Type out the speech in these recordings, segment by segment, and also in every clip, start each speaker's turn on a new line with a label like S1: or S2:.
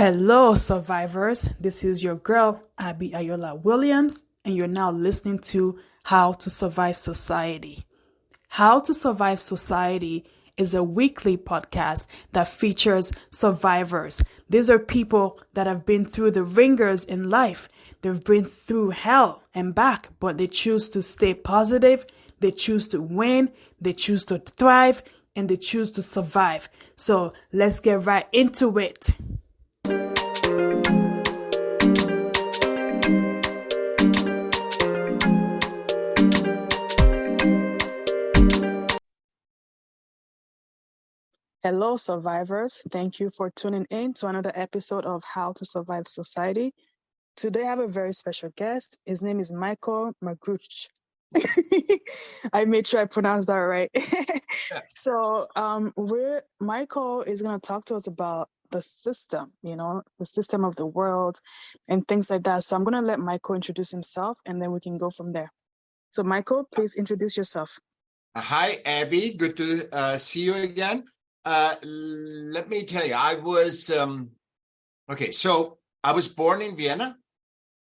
S1: Hello, survivors. This is your girl, Abby Ayola Williams, and you're now listening to How to Survive Society. How to Survive Society is a weekly podcast that features survivors. These are people that have been through the ringers in life. They've been through hell and back, but they choose to stay positive. They choose to win. They choose to thrive, and they choose to survive. So let's get right into it. Hello, survivors. Thank you for tuning in to another episode of How to Survive Society. Today, I have a very special guest. His name is Michaell Magrutsche. I made sure I pronounced that right. So, Michaell is going to talk to us about the system, the system of the world and things like that. So I'm going to let Michaell introduce himself, and then we can go from there. So, Michaell, please introduce yourself.
S2: Hi, Abby. Good to see you again. Let me tell you, I was so I was born in Vienna.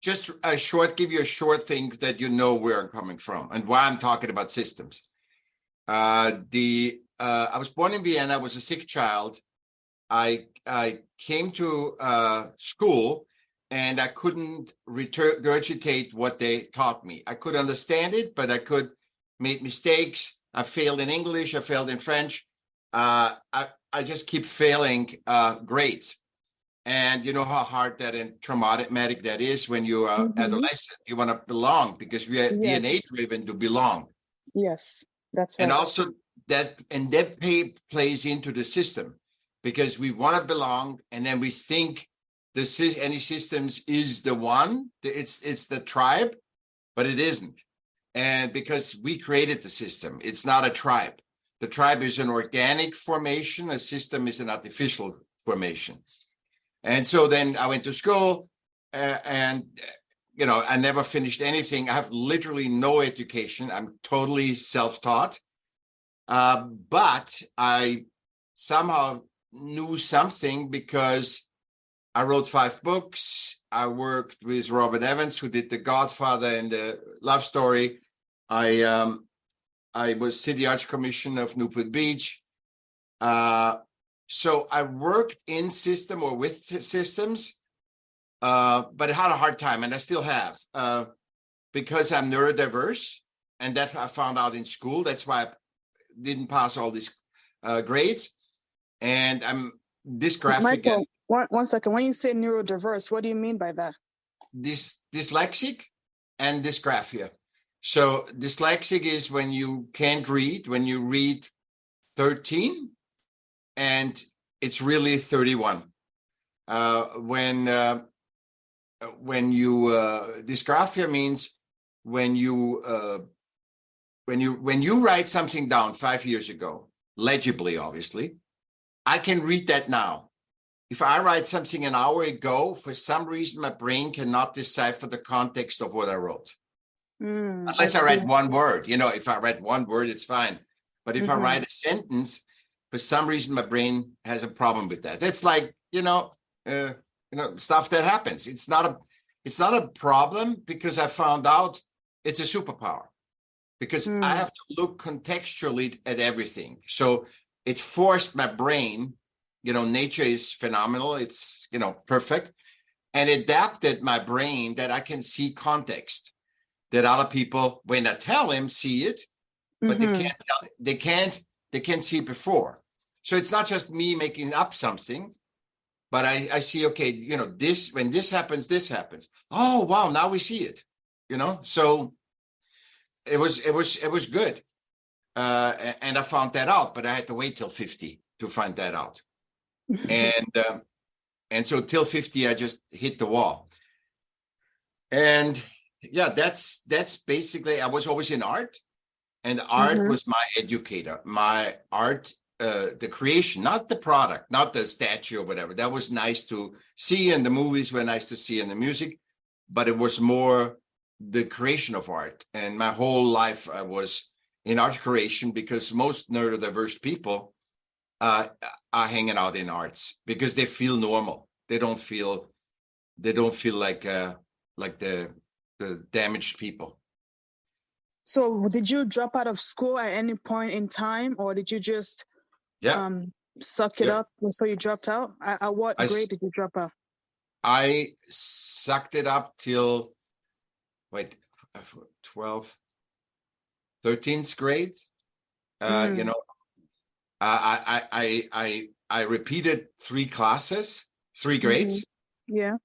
S2: Just give you a short thing that you know where I'm coming from and why I'm talking about systems. I was born in Vienna. I was a sick child. I came to school and I couldn't regurgitate what they taught me. I could understand it, but I could make mistakes. I failed in English. I failed in French. I just keep failing grades. And you know how hard that and traumatic that is when you are adolescent. You want to belong because we are DNA driven to belong.
S1: Yes, that's right.
S2: And also that plays into the system because we want to belong, and then we think any systems is the one. It's the tribe, but it isn't. And because we created the system, it's not a tribe. The tribe is an organic formation. A system is an artificial formation. And so then I went to school and I never finished anything. I have literally no education. I'm totally self-taught. But I somehow knew something because I wrote 5 books. I worked with Robert Evans, who did The Godfather and The Love Story. I was city Arts-Commissioner of Newport Beach. So I worked in system or with systems, but I had a hard time, and I still have, because I'm neurodiverse, and that I found out in school. That's why I didn't pass all these grades, and I'm dysgraphic.
S1: Michaell, one second. When you say neurodiverse, what do you mean by that?
S2: Dyslexic and dysgraphia. So dyslexic is when you can't read, when you read 13, and it's really 31. When you dysgraphia means when you write something down 5 years ago, legibly, obviously, I can read that now. If I write something an hour ago, for some reason, my brain cannot decipher the context of what I wrote. Unless I write one word. If I write one word, it's fine. But if I write a sentence, for some reason, my brain has a problem with that. That's like, stuff that happens. It's not a problem because I found out it's a superpower because I have to look contextually at everything. So it forced my brain, nature is phenomenal. It's, perfect, and adapted my brain that I can see context that other people, when I tell them, see it, but they can't see it before. So it's not just me making up something, but I see, okay, when this happens. Oh, wow, now we see it, So it was good. And I found that out, but I had to wait till 50 to find that out. And so till 50, I just hit the wall. And yeah, that's basically, I was always in art, and art was my educator. My art, the creation, not the product, not the statue or whatever. That was nice to see, and the movies were nice to see, and the music, but it was more the creation of art. And my whole life I was in art creation because most neurodiverse people are hanging out in arts because they feel normal. They don't feel like the damaged people.
S1: So did you drop out of school at any point in time, or did you just suck it up so you dropped out? At what grade did you drop out?
S2: I sucked it up till 12th, 13th grade. You know, I repeated 3 classes, 3 grades.
S1: Yeah.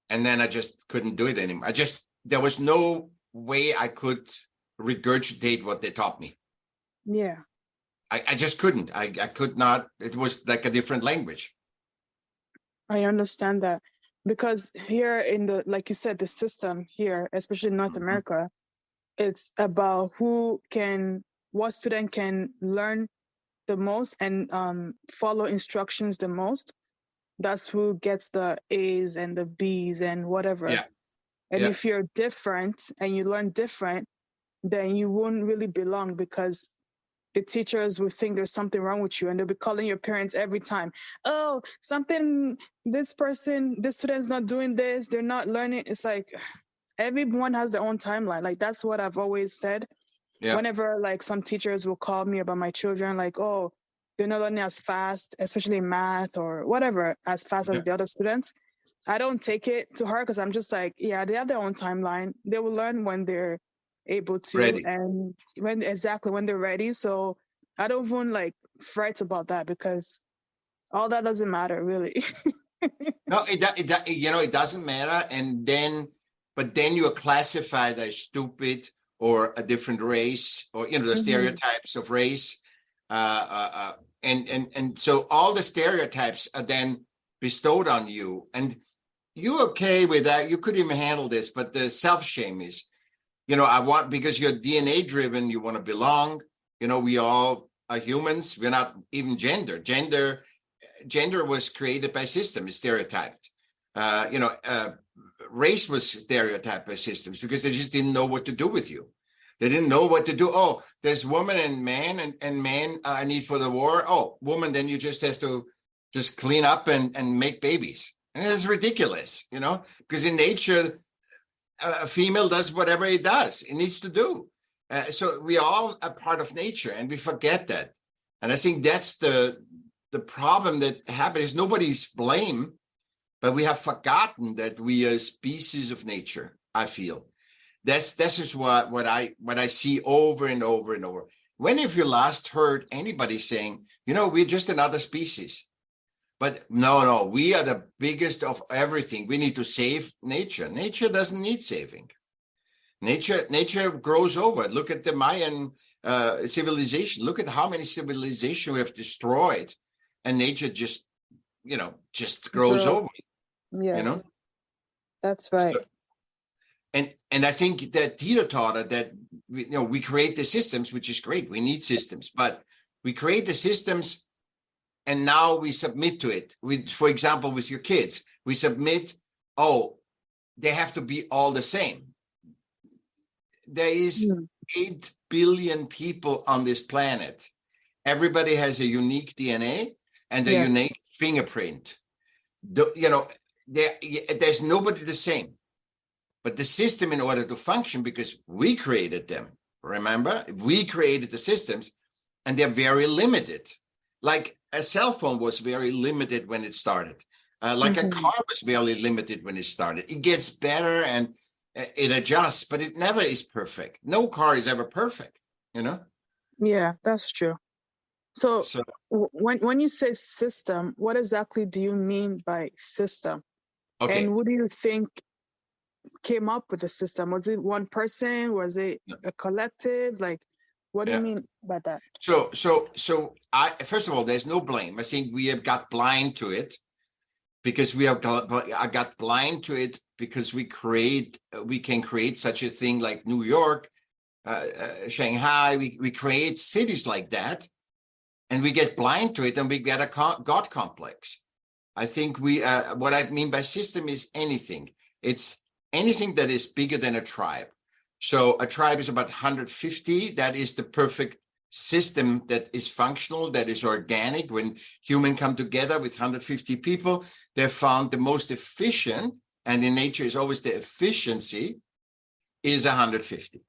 S2: And then I just couldn't do it anymore. There was no way I could regurgitate what they taught me.
S1: Yeah.
S2: I just couldn't. I could not. It was like a different language.
S1: I understand that, because here in the, like you said, the system here, especially in North America, it's about what student can learn the most and follow instructions the most. That's who gets the A's and the B's and whatever.
S2: Yeah.
S1: And if you're different and you learn different, then you won't really belong, because the teachers will think there's something wrong with you, and they'll be calling your parents every time. Oh, this student's not doing this, they're not learning. It's like everyone has their own timeline. Like, that's what I've always said. Yeah. Whenever like some teachers will call me about my children, like, oh, they're not learning as fast, especially in math or whatever, as fast as the other students, I don't take it to heart, because I'm just like, yeah, they have their own timeline. They will learn when they're able to, ready. And when they're ready. So I don't even like fright about that, because all that doesn't matter really.
S2: No, it doesn't matter. But then you are classified as stupid or a different race, or the stereotypes of race, and so all the stereotypes are then bestowed on you, and you're okay with that. You could even handle this, but the self-shame is, because you're DNA driven, you want to belong. We all are humans. We're not even gender. Gender was created by systems, stereotyped. Race was stereotyped by systems because they just didn't know what to do with you. They didn't know what to do. Oh, there's woman and man, and man need for the war. Oh, woman, then you just have to just clean up and make babies. And it's ridiculous, because in nature, a female does whatever it does. It needs to do. So we all are part of nature, and we forget that. And I think that's the problem that happens. Nobody's blame, but we have forgotten that we are a species of nature. I feel this is what I see over and over and over. When have you last heard anybody saying, we're just another species? But no, we are the biggest of everything. We need to save nature. Nature doesn't need saving. Nature grows over. Look at the Mayan civilization. Look at how many civilizations we have destroyed, and nature just grows over.
S1: Yes, that's right.
S2: So, and I think that Tito taught us that we create the systems, which is great. We need systems, but we create the systems. And now we submit to it. For example, with your kids, we submit, they have to be all the same. There is 8 billion people on this planet. Everybody has a unique DNA and a unique fingerprint. There's nobody the same. But the system, in order to function, because we created them, remember? We created the systems, and they're very limited. Like a cell phone was very limited when it started. A car was very limited when it started. It gets better and it adjusts, but it never is perfect. No car is ever perfect,
S1: Yeah, that's true. So when you say system, what exactly do you mean by system? Okay. And what do you think came up with the system? Was it one person? Was it a collective? Like, what do you mean by that?
S2: So first of all, there's no blame. I think we have got blind to it because I got blind to it because we can create such a thing like New York, Shanghai. We create cities like that, and we get blind to it, and we get a God complex. I think what I mean by system is anything. It's anything that is bigger than a tribe. So a tribe is about 150. That is the perfect system that is functional, that is organic. When humans come together with 150 people, they're found the most efficient, and in nature is always the efficiency, is 150.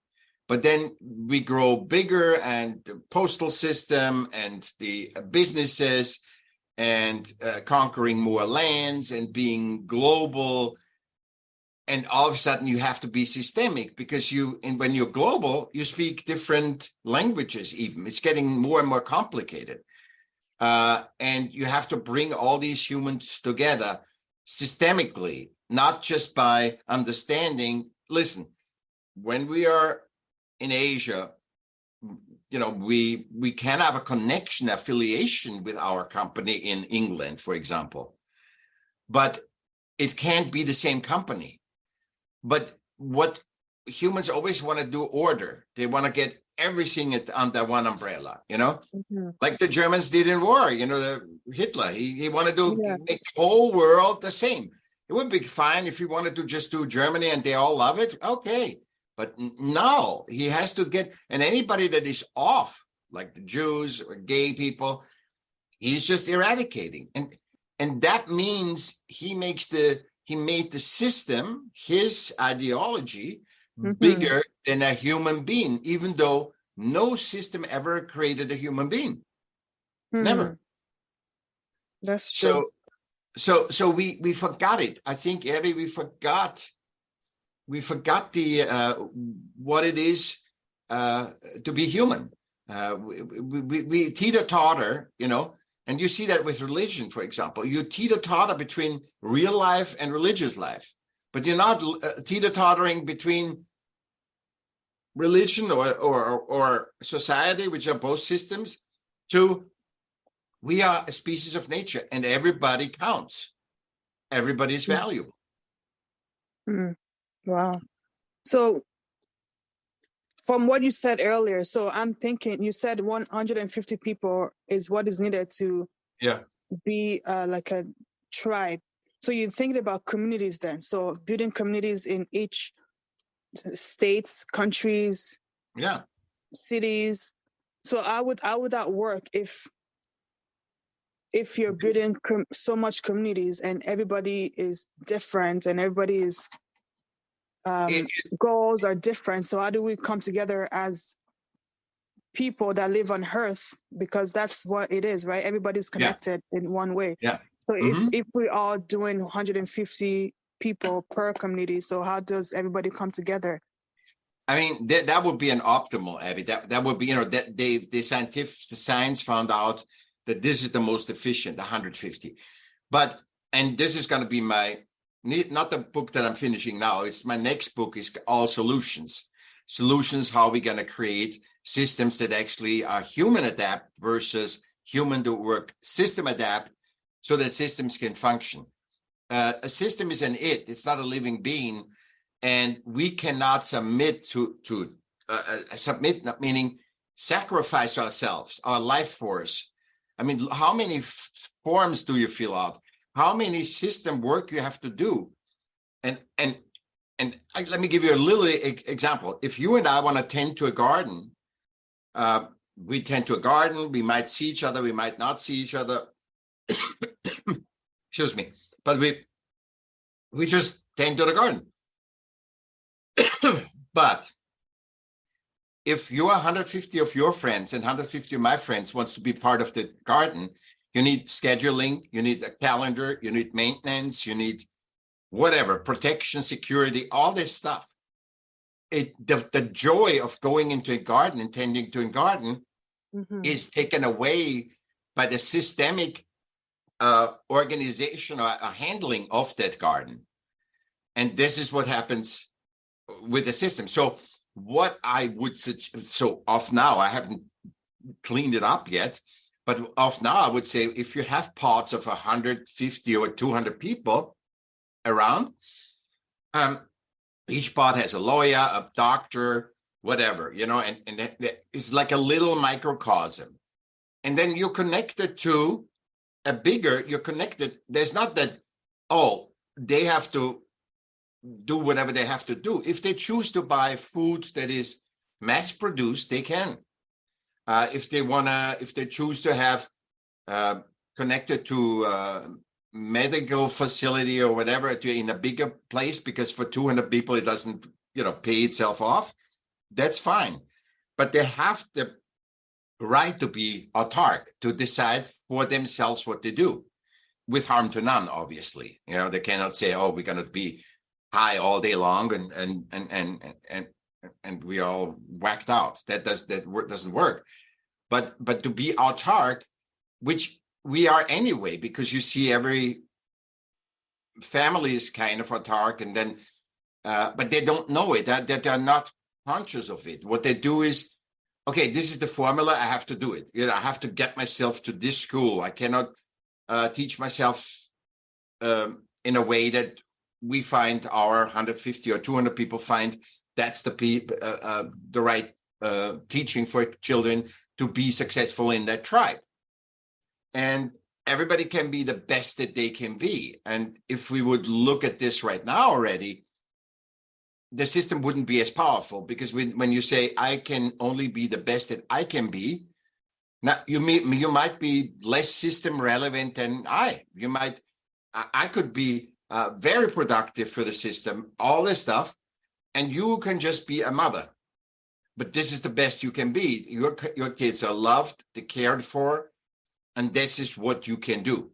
S2: But then we grow bigger, and the postal system and the businesses and conquering more lands and being global. And all of a sudden you have to be systemic, because when you're global, you speak different languages even. It's getting more and more complicated. And you have to bring all these humans together systemically, not just by understanding. Listen, when we are in Asia, we can have a connection, affiliation with our company in England, for example, but it can't be the same company. But what humans always want to do, order. They want to get everything under one umbrella, like the Germans did in war. Hitler, he wanted to make the whole world the same. It would be fine if he wanted to just do Germany and they all love it. Okay. But no, he has to get, and anybody that is off, like the Jews or gay people, he's just eradicating. And that means he made the system, his ideology, bigger than a human being, even though no system ever created a human being. Never.
S1: That's true.
S2: So we forgot it. I think, Abby, we forgot the what it is to be human. We teeter-totter, and you see that with religion, for example. You teeter-totter between real life and religious life, but you're not teeter-tottering between religion or society, which are both systems. We are a species of nature, and everybody counts. Everybody is valuable.
S1: Wow. So from what you said earlier, so I'm thinking, you said 150 people is what is needed to be like a tribe. So you're thinking about communities then. So building communities in each states, countries, cities. So how would that work if you're building so much communities and everybody is different and everybody is goals are different? So how do we come together as people that live on Earth? Because that's what it is, right? Everybody's connected in one way. So if we are doing 150 people per community, so how does everybody come together?
S2: I mean, that would be an optimal, Abby. That would be, that the science found out that this is the most efficient, 150. And this is going to be not the book that I'm finishing now. It's my next book is all solutions, how we're going to create systems that actually are human adapt versus human to work system adapt, so that systems can function. A system is it's not a living being, and we cannot submit to submit, meaning sacrifice ourselves, our life force. I mean, how many forms do you fill out? How many system work you have to do? And let me give you a little example. If you and I want to tend to a garden, we tend to a garden. We might see each other. We might not see each other. Excuse me. But we just tend to the garden. But if you are 150 of your friends and 150 of my friends wants to be part of the garden, you need scheduling, you need a calendar, you need maintenance, you need whatever, protection, security, all this stuff. The joy of going into a garden and tending to a garden is taken away by the systemic organization or handling of that garden. And this is what happens with the system. So what I would suggest, so off now, I haven't cleaned it up yet, but off now, I would say if you have pods of 150 or 200 people around, each pod has a lawyer, a doctor, whatever, and it's like a little microcosm. And then you're connected to you're connected. There's not that, they have to do whatever they have to do. If they choose to buy food that is mass produced, they can. If they choose to have connected to medical facility or whatever in a bigger place, because for 200 people it doesn't pay itself off, that's fine. But they have the right to be autark, to decide for themselves what they do, with harm to none, obviously. They cannot say, oh, we're going to be high all day long and we all whacked out. That doesn't work. But to be autark, which we are anyway, because you see every family is kind of autark, and then but they don't know it, that they're not conscious of it. What they do is, okay, this is the formula, I have to do it. I have to get myself to this school. I cannot teach myself in a way that we find our 150 or 200 people find that's the right teaching for children to be successful in that tribe. And everybody can be the best that they can be. And if we would look at this right now already, the system wouldn't be as powerful, because when you say, I can only be the best that I can be, now you might be less system relevant than I could be very productive for the system, all this stuff, and you can just be a mother. But this is the best you can be. Your kids are loved, they're cared for, and this is what you can do.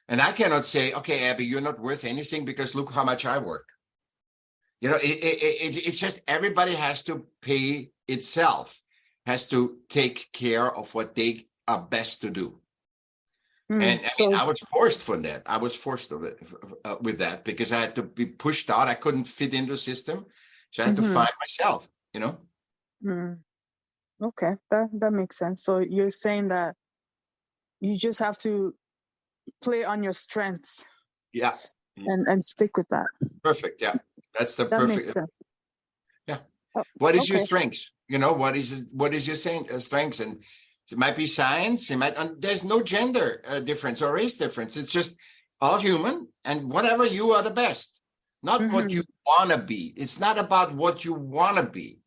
S2: And I cannot say, okay, Abby, you're not worth anything because look how much I work. It's just everybody has to pay itself, has to take care of what they are best to do. And I was forced from that. I was forced of it, with that, because I had to be pushed out. I couldn't fit into the system. So I had to find myself,
S1: Okay, that makes sense. So you're saying that you just have to play on your strengths.
S2: Yeah.
S1: And stick with that.
S2: Perfect. Yeah. That's the perfect.
S1: Makes sense.
S2: Yeah. What is your strengths? What is your strengths? And it might be science. There's no gender difference or race difference. It's just all human, and whatever, you are the best, not what you want to be. It's not about what you want to be,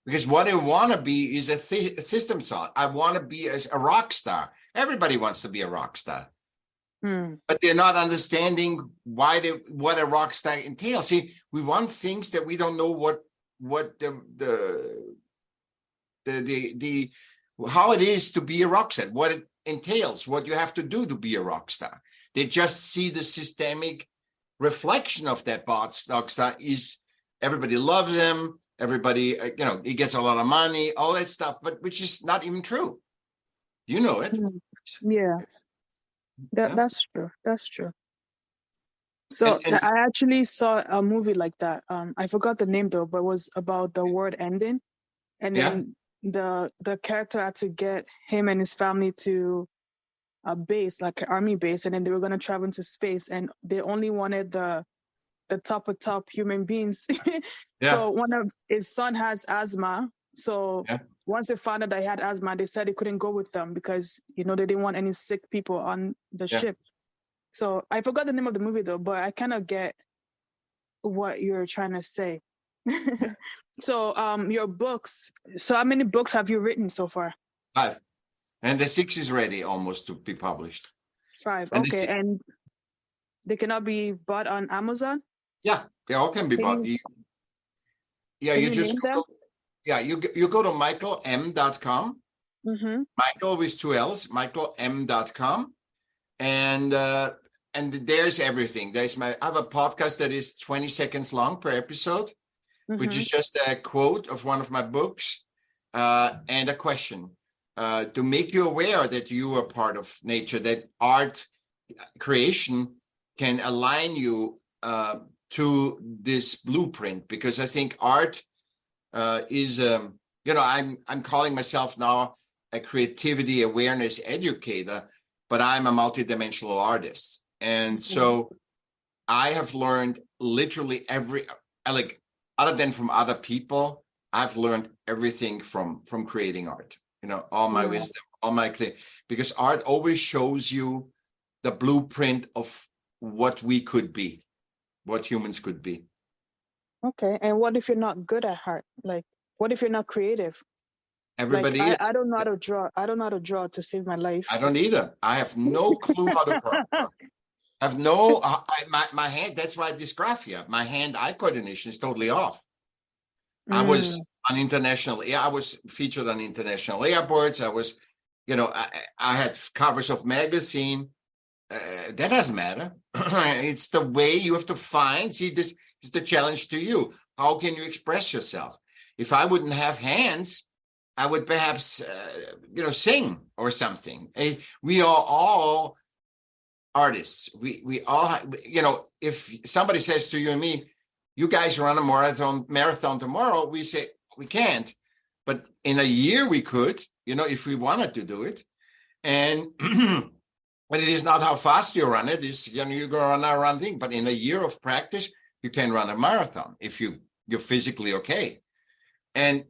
S2: because what I want to be is a system thought. I want to be a rock star. Everybody wants to be a rock star. But they're not understanding what a rock star entails. See, we want things that we don't know what the how it is to be a rock star, what it entails, what you have to do to be a rock star. They just see the systemic reflection of that rock star is everybody loves him, everybody, he gets a lot of money, all that stuff, but which is not even true. You know it.
S1: Yeah. That's true. That's true. So I actually saw a movie like that. I forgot the name though, but it was about the world ending, and then the character had to get him and his family to a base, like an army base, and then they were going to travel into space, and they only wanted the top of top human beings. So one of his son has asthma. So once they found out that he had asthma, they said they couldn't go with them because, they didn't want any sick people on the ship. So I forgot the name of the movie though, but I kind of get what you're trying to say. So your books, so how many books have you written so far?
S2: 5. And the 6th is ready almost to be published.
S1: 5. Okay. And they cannot be bought on Amazon?
S2: Yeah, they all can be bought. You just go, you go to michaellm.com. Michaell with 2 L's, michaellm.com. And there's everything. I have a podcast that is 20 seconds long per episode, which is just a quote of one of my books and a question to make you aware that you are part of nature, that art creation can align you to this blueprint. Because I think art is, I'm calling myself now a creativity awareness educator, but I'm a multidimensional artist. And so I have learned literally other than from other people, I've learned everything from creating art, all my wisdom, all my thing, because art always shows you the blueprint of what we could be, what humans could be.
S1: Okay. And what if you're not good at art? Like, what if you're not creative?
S2: Everybody
S3: Like
S2: is.
S3: I don't know how to draw. I don't know how to draw to save my life.
S2: I don't either. I have no clue how to draw. I have no, my hand, that's why dysgraphia, my hand-eye coordination is totally off. I was on international, I was featured on international airports. I was, I had covers of magazine. That doesn't matter. It's the way you have to find. See, this is the challenge to you. How can you express yourself? If I wouldn't have hands, I would perhaps, sing or something. We are all artists. We all, if somebody says to you and me, you guys run a marathon tomorrow, we say we can't, but in a year we could, if we wanted to do it. And but it is not how fast you run it. It's you go on a run thing. But in a year of practice, you can run a marathon if you're physically okay. And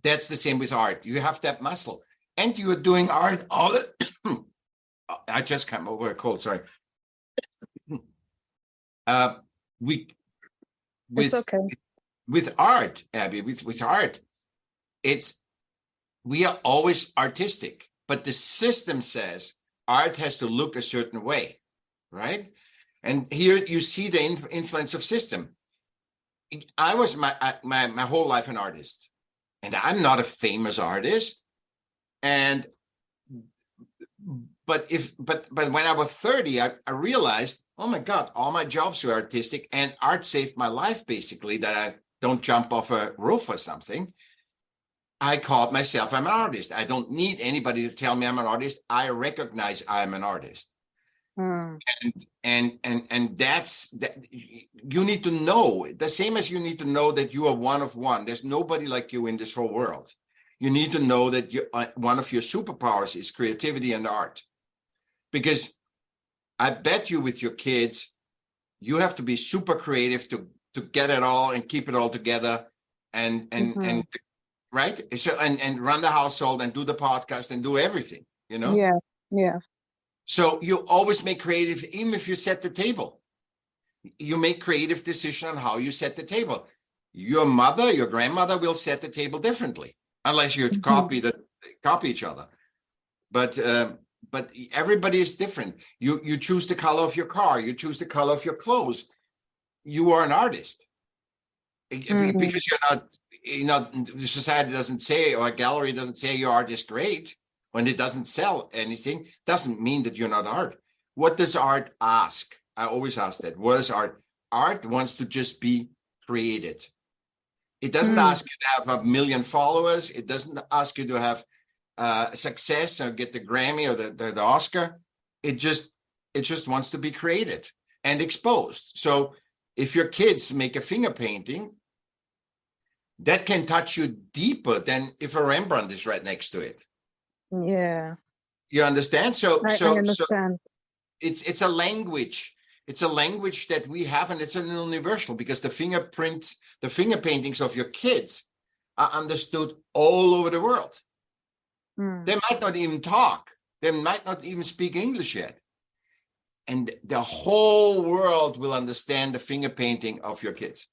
S2: that's the same with art. You have that muscle, and you are doing art all the. I just came over a cold. Sorry.
S3: It's okay.
S2: With art, Abby, with art, we are always artistic, but the system says art has to look a certain way, right? And here you see the influence of system. I was my whole life an artist, and I'm not a famous artist. But when I was 30, I realized, oh my God, all my jobs were artistic, and art saved my life, basically, that I don't jump off a roof or something. I called myself, I'm an artist. I don't need anybody to tell me I'm an artist. I recognize I'm an artist. And that's that. You need to know, the same as you need to know that you are one of one. There's nobody like you in this whole world. You need to know that one of your superpowers is creativity and art. Because I bet you with your kids, you have to be super creative to get it all and keep it all together and right? So and run the household and do the podcast and do everything,
S3: Yeah.
S2: So you always make creative, even if you set the table. You make creative decision on how you set the table. Your mother, your grandmother will set the table differently, unless you copy each other. But everybody is different. You choose the color of your car. You choose the color of your clothes. You are an artist because you're not. The society doesn't say, or a gallery doesn't say your art is great. When it doesn't sell anything, doesn't mean that you're not art. What does art ask? I always ask that. What is art? Art wants to just be created. It doesn't ask you to have 1 million followers. It doesn't ask you to have success or get the Grammy or the Oscar. It just wants to be created and exposed. So if your kids make a finger painting, that can touch you deeper than if a Rembrandt is right next to it.
S3: Yeah.
S2: You understand? I
S3: understand.
S2: It's a language. It's a language that we have, and it's an universal, because the finger paintings of your kids are understood all over the world. They might not even talk. They might not even speak English yet. And the whole world will understand the finger painting of your kids.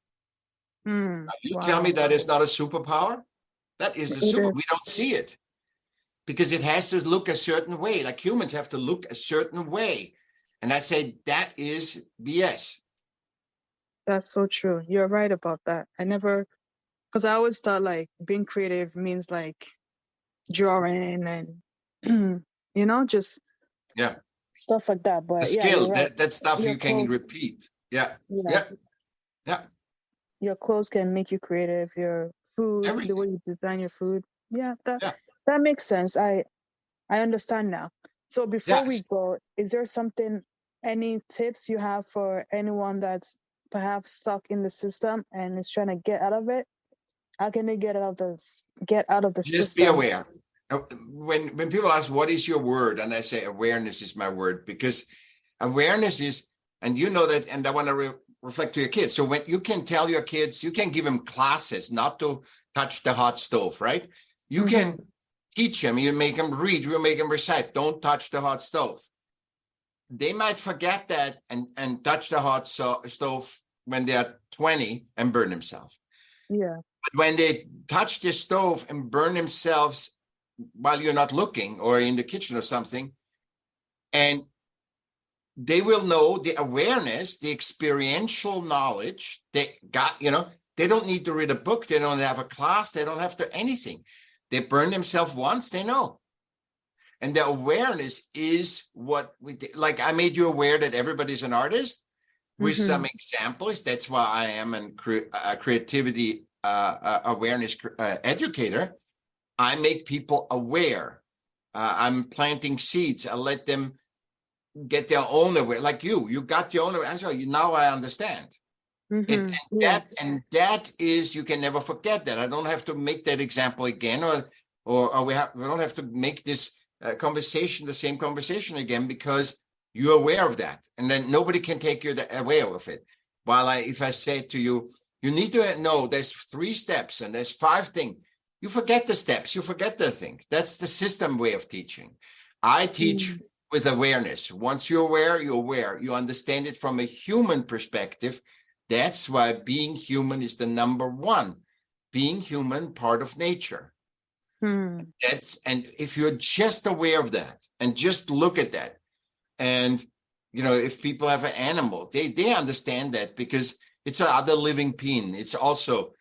S2: You tell me that is not a superpower? That is a superpower. We don't see it because it has to look a certain way. Like humans have to look a certain way. And I say that is BS.
S3: That's so true. You're right about that. Because I always thought like being creative means like drawing and, just stuff like that. But
S2: the skill,
S3: right.
S2: that stuff you can repeat. Yeah.
S3: Your clothes can make you creative. Your food, the way you design your food. Yeah, that makes sense. I understand now. So before we go, is there any tips you have for anyone that's perhaps stuck in the system and is trying to get out of it? How can they get out of the system?
S2: Just be aware. When people ask, what is your word? And I say, awareness is my word, because awareness is, and you know that, and I want to reflect to your kids. So when you can tell your kids, you can give them classes not to touch the hot stove, right? You can teach them, you make them read, you make them recite, don't touch the hot stove. They might forget that and touch the hot stove when they are 20 and burn themselves.
S3: Yeah.
S2: But when they touch the stove and burn themselves while you're not looking, or in the kitchen or something, and they will know the awareness, the experiential knowledge they got, they don't need to read a book. They don't have a class. They don't have to anything. They burn themselves once, they know. And the awareness is what we did. Like, I made you aware that everybody's an artist with some examples. That's why I am a creativity awareness educator. I make people aware. I'm planting seeds. I let them get their own awareness. Like you got your own awareness. Now I understand. And that is, you can never forget that. I don't have to make that example again, or we don't have to make this conversation, the same conversation again, because you're aware of that, and then nobody can take you away of it. While if I say to you, you need to know there's 3 steps and there's 5 things, you forget the steps, you forget the thing. That's the system way of teaching. I teach with awareness. Once you're aware, you're aware. You understand it from a human perspective. That's why being human is the number 1. Being human, part of nature. And if you're just aware of that and just look at that, and if people have an animal, they understand that, because it's another living being. It's also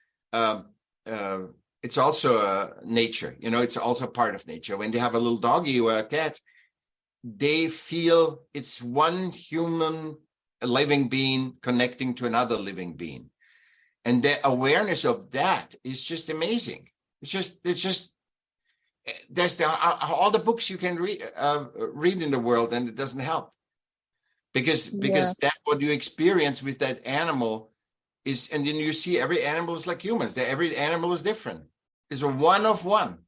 S2: nature. It's also part of nature. When they have a little doggy or a cat, they feel it's one human, a living being connecting to another living being, and the awareness of that is just amazing. It's just that's all the books you can read in the world, and it doesn't help, because that's what you experience with that animal is, and then you see every animal is like humans. That every animal is different. It's a one of one.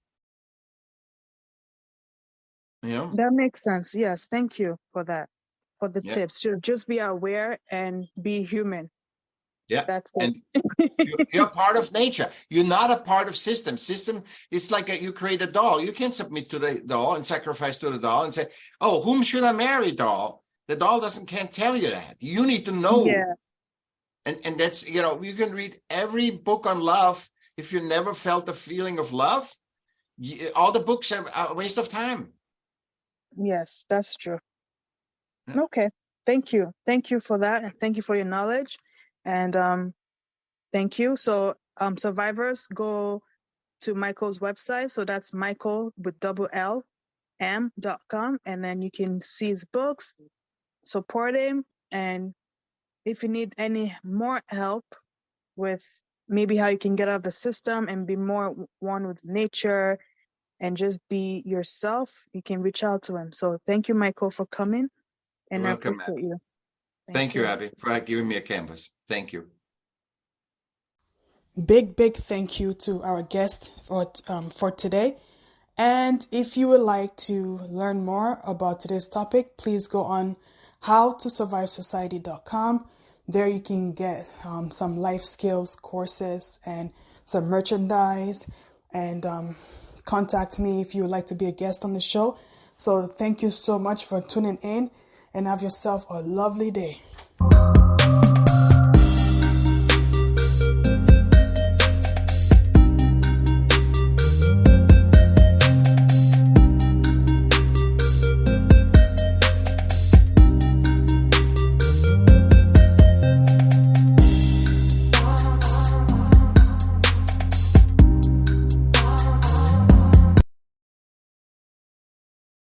S3: That makes sense. Yes, thank you for that, for the tips. Should just be aware and be human.
S2: Yeah,
S3: that's it.
S2: And you're part of nature. You're not a part of system. It's like you create a doll. You can't submit to the doll and sacrifice to the doll and say, "Oh, whom should I marry, doll?" The doll can't tell you that. You need to know.
S3: Yeah.
S2: And that's, you can read every book on love. If you never felt the feeling of love, all the books are a waste of time.
S3: Yes, that's true. Yeah. Okay. Thank you. Thank you for that. And thank you for your knowledge. And thank you. So survivors, go to Michaell's website. So that's Michaell with LLM.com. And then you can see his books, support him. And if you need any more help with maybe how you can get out of the system and be more one with nature and just be yourself, you can reach out to him. So thank you, Michaell, for coming. And
S2: You're welcome,
S3: I appreciate you.
S2: Thank you, Abby, for giving me a canvas. Thank you.
S1: Big thank you to our guest for today. And if you would like to learn more about today's topic, please go on howtosurvivesociety.com. There you can get some life skills courses and some merchandise, and contact me if you would like to be a guest on the show. So thank you so much for tuning in, and have yourself a lovely day.